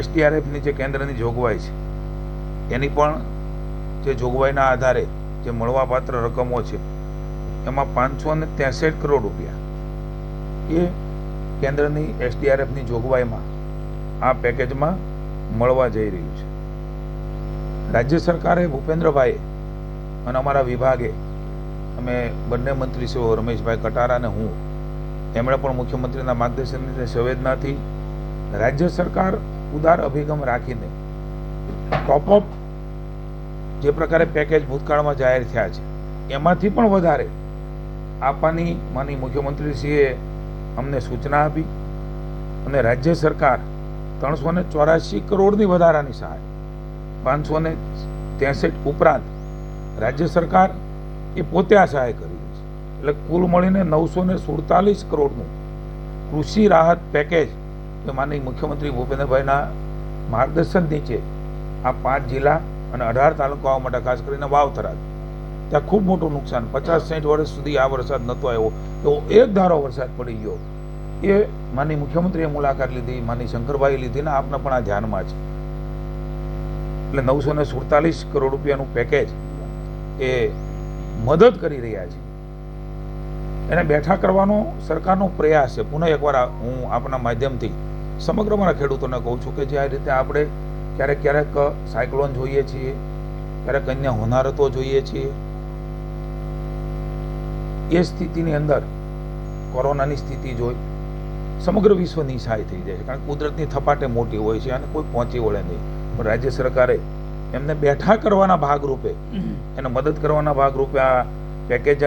એસડીઆરએફની જે કેન્દ્રની જોગવાઈ છે એની પણ જે જોગવાઈના આધારે જે મળવાપાત્ર રકમો છે એમાં 563 કરોડ રૂપિયા એ કેન્દ્રની એસડીઆરએફની જોગવાઈમાં આ પેકેજમાં મળવા જઈ રહ્યું છે. રાજ્ય સરકારે ભૂપેન્દ્રભાઈએ અને અમારા વિભાગે અમે બંને મંત્રીશ્રીઓ રમેશભાઈ કટારા અને હું એમણે પણ મુખ્યમંત્રીના માર્ગદર્શનની સંવેદનાથી રાજ્ય સરકાર ઉદાર અભિગમ રાખીને ટોપઅપ જે પ્રકારે પેકેજ ભૂતકાળમાં જાહેર થયા છે એમાંથી પણ વધારે આપવાની માની મુખ્યમંત્રીશ્રીએ અમને સૂચના આપી અને રાજ્ય સરકાર 384 કરોડની વધારાની સહાય 563 ઉપરાંત રાજ્ય સરકાર એ પોતે આ સહાય કરી રહી છે. એટલે કુલ મળીને 947 કરોડનું કૃષિ રાહત પેકેજ એ માનનીય મુખ્યમંત્રી ભૂપેન્દ્રભાઈના માર્ગદર્શન નીચે આ 5 જિલ્લા અને 18 તાલુકાઓ માટે ખાસ કરીને વાવથરા ત્યાં ખૂબ મોટું નુકસાન 50-60 વર્ષ સુધી આ વરસાદ નહોતો આવ્યો એવો એક ધારો વરસાદ પડી ગયો એ માનનીય મુખ્યમંત્રીએ મુલાકાત લીધી, માનનીય શંકરભાઈએ લીધી ને આપને પણ આ ધ્યાનમાં છે. એટલે 947 કરોડ રૂપિયાનું પેકેજ એ મદદ કરી રહ્યા છે. એને બેઠા કરવાનો સરકારનો પ્રયાસ છે. પુનઃ એકવાર હું આપના માધ્યમથી સમગ્ર મારા ખેડૂતોને કહું છું કે જે આ રીતે આપણે ક્યારેક સાયક્લોન જોઈએ છીએ, ક્યારેક અન્ય હોનારતો જોઈએ છીએ, એ સ્થિતિની અંદર કોરોનાની સ્થિતિ જોઈ સમગ્ર વિશ્વ નિસહાય થઈ જાય છે. કારણ કે કુદરતની થપાટે મોટી હોય છે અને કોઈ પહોંચી વળે નહીં. પણ રાજ્ય સરકારે એમને બેઠા કરવાના ભાગરૂપે એને મદદ કરવાના ભાગરૂપે આ પેકેજ